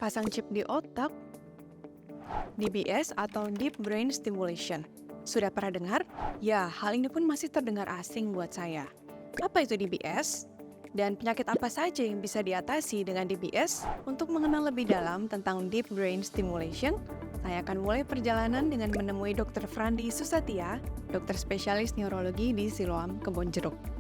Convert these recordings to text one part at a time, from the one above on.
pasang chip di otak, DBS atau Deep Brain Stimulation. Sudah pernah dengar? Ya, hal ini pun masih terdengar asing buat saya. Apa itu DBS? Dan penyakit apa saja yang bisa diatasi dengan DBS? Untuk mengenal lebih dalam tentang Deep Brain Stimulation, saya akan mulai perjalanan dengan menemui Dr. Frandi Susatia, dokter spesialis neurologi di Siloam, Kebonjeruk.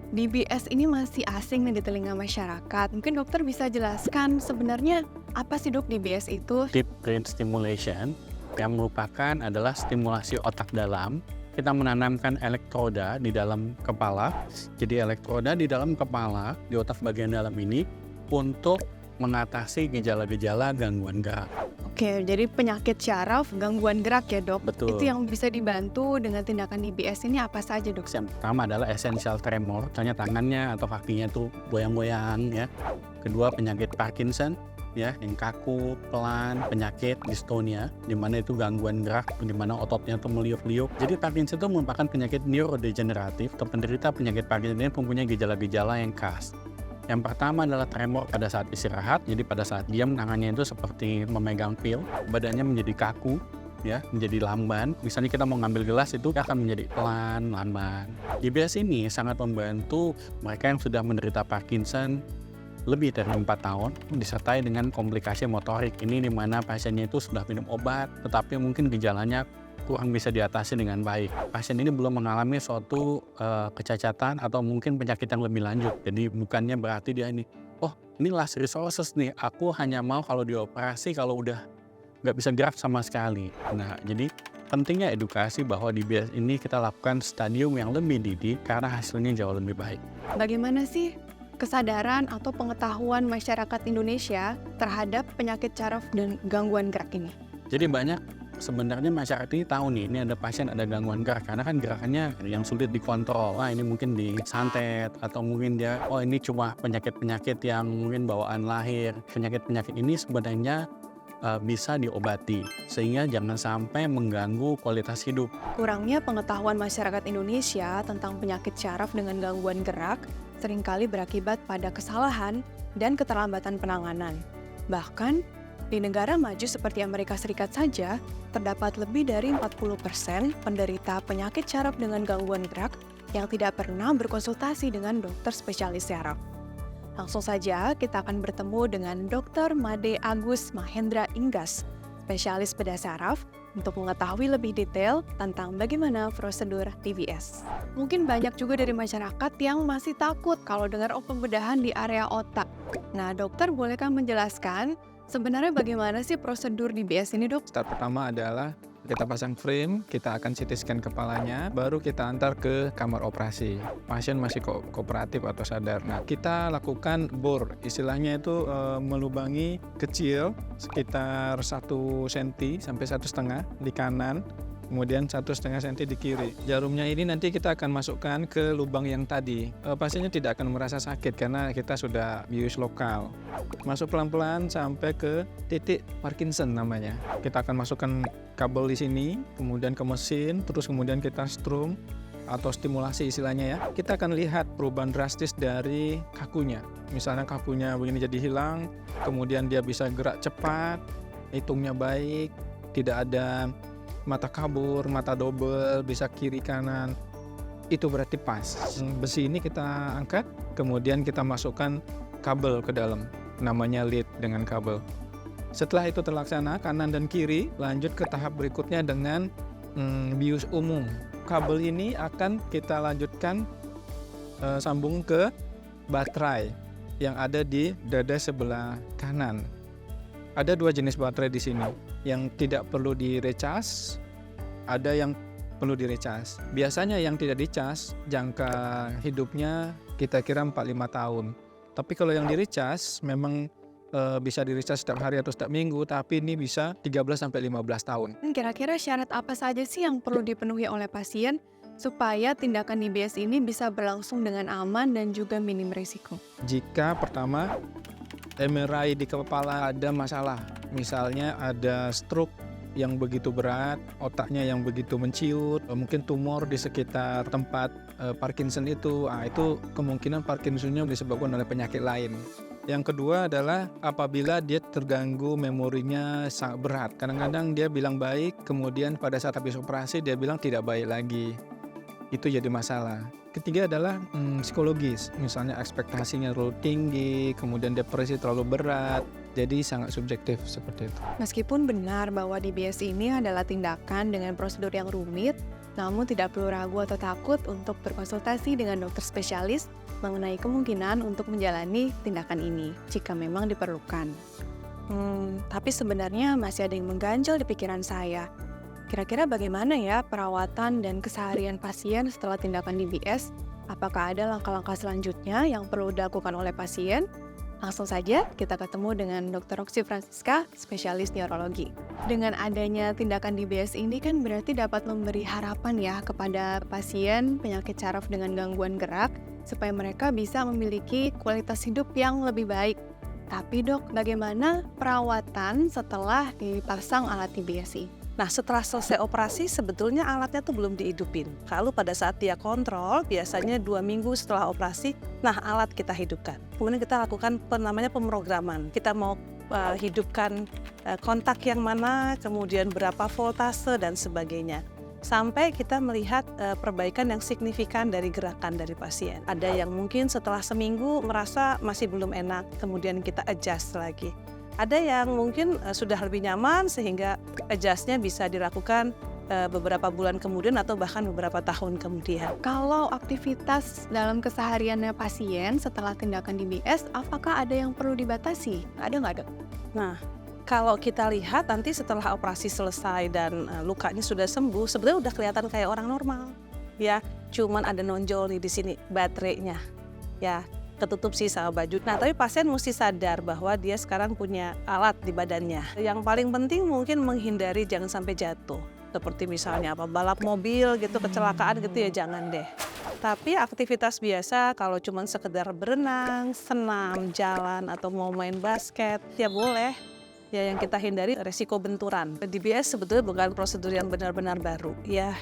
DBS ini masih asing nih di telinga masyarakat. Mungkin dokter bisa jelaskan sebenarnya apa sih dok DBS itu? Deep Brain Stimulation yang merupakan adalah stimulasi otak dalam. Kita menanamkan elektroda di dalam kepala. Jadi elektroda di dalam kepala, di otak bagian dalam ini untuk mengatasi gejala-gejala gangguan gerak. Oke, jadi penyakit syaraf, gangguan gerak ya dok? Betul. Itu yang bisa dibantu dengan tindakan DBS ini apa saja dok? Yang pertama adalah essential tremor, misalnya tangannya atau kakinya tuh goyang-goyang ya. Kedua penyakit Parkinson, ya, yang kaku, pelan, penyakit dystonia, di mana itu gangguan gerak, di mana ototnya tuh meliuk-liuk. Jadi Parkinson itu merupakan penyakit neurodegeneratif atau penderita penyakit Parkinson ini mempunyai gejala-gejala yang khas. Yang pertama adalah tremor pada saat istirahat, jadi pada saat diam tangannya itu seperti memegang pil, badannya menjadi kaku, ya, menjadi lamban. Misalnya kita mau ngambil gelas itu akan menjadi pelan, lamban. DBS ini sangat membantu mereka yang sudah menderita Parkinson lebih dari 4 tahun, disertai dengan komplikasi motorik. Ini di mana pasiennya itu sudah minum obat, tetapi mungkin gejalanya kurang bisa diatasi dengan baik. Pasien ini belum mengalami suatu kecacatan atau mungkin penyakit yang lebih lanjut. Jadi bukannya berarti dia ini, oh ini last resources nih, aku hanya mau kalau dioperasi kalau udah nggak bisa gerak sama sekali. Nah, jadi pentingnya edukasi bahwa DBS ini kita lakukan stadium yang lebih dini karena hasilnya jauh lebih baik. Bagaimana sih kesadaran atau pengetahuan masyarakat Indonesia terhadap penyakit syaraf dan gangguan gerak ini? Jadi banyak sebenarnya masyarakat ini tahu nih, ini ada pasien ada gangguan gerak karena kan gerakannya yang sulit dikontrol. Wah, ini mungkin disantet atau mungkin dia, oh ini cuma penyakit-penyakit yang mungkin bawaan lahir. Penyakit-penyakit ini sebenarnya bisa diobati sehingga jangan sampai mengganggu kualitas hidup. Kurangnya pengetahuan masyarakat Indonesia tentang penyakit syaraf dengan gangguan gerak seringkali berakibat pada kesalahan dan keterlambatan penanganan. Bahkan, di negara maju seperti Amerika Serikat saja, terdapat lebih dari 40% penderita penyakit syaraf dengan gangguan gerak yang tidak pernah berkonsultasi dengan dokter spesialis syaraf. Langsung saja kita akan bertemu dengan Dr. Made Agus Mahendra Inggas, spesialis bedah syaraf, untuk mengetahui lebih detail tentang bagaimana prosedur DBS. Mungkin banyak juga dari masyarakat yang masih takut kalau dengar pembedahan di area otak. Nah, dokter bolehkah menjelaskan sebenarnya bagaimana sih prosedur DBS ini, dok? Start pertama adalah kita pasang frame, kita akan CT scan kepalanya, baru kita antar ke kamar operasi. Pasien masih kooperatif atau sadar. Nah, kita lakukan bor, istilahnya itu melubangi kecil sekitar 1 cm sampai 1,5 di kanan, kemudian 1,5 cm di kiri. Jarumnya ini nanti kita akan masukkan ke lubang yang tadi. Pasiennya tidak akan merasa sakit karena kita sudah bius lokal. Masuk pelan-pelan sampai ke titik Parkinson namanya. Kita akan masukkan kabel di sini, kemudian ke mesin, terus kemudian kita strum atau stimulasi istilahnya ya. Kita akan lihat perubahan drastis dari kakunya. Misalnya kakunya begini jadi hilang, kemudian dia bisa gerak cepat, hitungnya baik, tidak ada mata kabur, mata double, bisa kiri kanan. Itu berarti pas. Besi ini kita angkat, kemudian kita masukkan kabel ke dalam. Namanya lead dengan kabel. Setelah itu terlaksana, kanan dan kiri, lanjut ke tahap berikutnya dengan bius umum. Kabel ini akan kita lanjutkan sambung ke baterai yang ada di dada sebelah kanan. Ada 2 jenis baterai di sini, yang tidak perlu direcas, ada yang perlu direcas. Biasanya yang tidak dicas, jangka hidupnya kita kira 4-5 tahun. Tapi kalau yang direcas, memang bisa direcas setiap hari atau setiap minggu, tapi ini bisa 13-15 tahun. Kira-kira syarat apa saja sih yang perlu dipenuhi oleh pasien supaya tindakan DBS ini bisa berlangsung dengan aman dan juga minim risiko? Jika pertama MRI di kepala ada masalah, misalnya ada stroke yang begitu berat, otaknya yang begitu menciut, mungkin tumor di sekitar tempat Parkinson itu kemungkinan Parkinsonnya disebabkan oleh penyakit lain. Yang kedua adalah apabila dia terganggu memorinya sangat berat. Kadang-kadang dia bilang baik, kemudian pada saat habis operasi dia bilang tidak baik lagi. Itu jadi masalah. Ketiga adalah psikologis. Misalnya ekspektasinya terlalu tinggi, kemudian depresi terlalu berat. Jadi sangat subjektif seperti itu. Meskipun benar bahwa DBS ini adalah tindakan dengan prosedur yang rumit, namun tidak perlu ragu atau takut untuk berkonsultasi dengan dokter spesialis mengenai kemungkinan untuk menjalani tindakan ini jika memang diperlukan. Tapi sebenarnya masih ada yang mengganjal di pikiran saya. Kira-kira bagaimana ya perawatan dan keseharian pasien setelah tindakan DBS? Apakah ada langkah-langkah selanjutnya yang perlu dilakukan oleh pasien? Langsung saja kita ketemu dengan Dr. Roxy Francisca, spesialis neurologi. Dengan adanya tindakan DBS ini kan berarti dapat memberi harapan ya kepada pasien penyakit saraf dengan gangguan gerak supaya mereka bisa memiliki kualitas hidup yang lebih baik. Tapi dok, bagaimana perawatan setelah dipasang alat DBS ini? Nah, setelah selesai operasi sebetulnya alatnya tuh belum dihidupin. Lalu pada saat dia kontrol, biasanya 2 minggu setelah operasi, nah alat kita hidupkan. Kemudian kita lakukan namanya pemrograman. Kita mau hidupkan kontak yang mana, kemudian berapa voltase dan sebagainya. Sampai kita melihat perbaikan yang signifikan dari gerakan dari pasien. Ada yang mungkin setelah seminggu merasa masih belum enak, kemudian kita adjust lagi. Ada yang mungkin sudah lebih nyaman sehingga adjust-nya bisa dilakukan beberapa bulan kemudian atau bahkan beberapa tahun kemudian. Kalau aktivitas dalam kesehariannya pasien setelah tindakan DBS, apakah ada yang perlu dibatasi? Ada nggak dok? Nah, kalau kita lihat nanti setelah operasi selesai dan lukanya sudah sembuh, sebenarnya udah kelihatan kayak orang normal. Ya, cuman ada nonjol nih di sini baterainya. Ya, ketutup sih sama baju. Nah, tapi pasien mesti sadar bahwa dia sekarang punya alat di badannya. Yang paling penting mungkin menghindari jangan sampai jatuh. Seperti misalnya balap mobil gitu, kecelakaan gitu ya jangan deh. Tapi aktivitas biasa kalau cuma sekedar berenang, senam, jalan atau mau main basket ya boleh. Ya yang kita hindari resiko benturan. DBS sebetulnya bukan prosedur yang benar-benar baru. Ya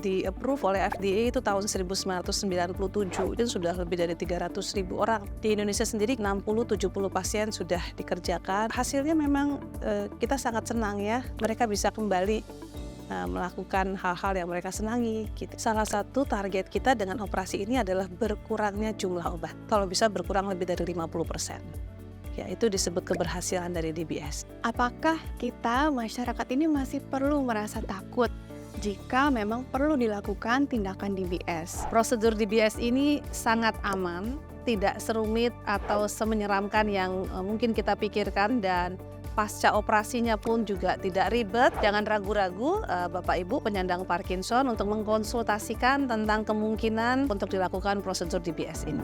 di-approve oleh FDA itu tahun 1997 dan sudah lebih dari 300.000 orang. Di Indonesia sendiri 60-70 pasien sudah dikerjakan. Hasilnya memang kita sangat senang ya. Mereka bisa kembali melakukan hal-hal yang mereka senangi. Gitu. Salah satu target kita dengan operasi ini adalah berkurangnya jumlah obat. Kalau bisa berkurang lebih dari 50%. Ya, itu disebut keberhasilan dari DBS. Apakah kita masyarakat ini masih perlu merasa takut jika memang perlu dilakukan tindakan DBS? Prosedur DBS ini sangat aman, tidak serumit atau semenyeramkan yang mungkin kita pikirkan dan pasca operasinya pun juga tidak ribet. Jangan ragu-ragu Bapak Ibu penyandang Parkinson untuk mengkonsultasikan tentang kemungkinan untuk dilakukan prosedur DBS ini.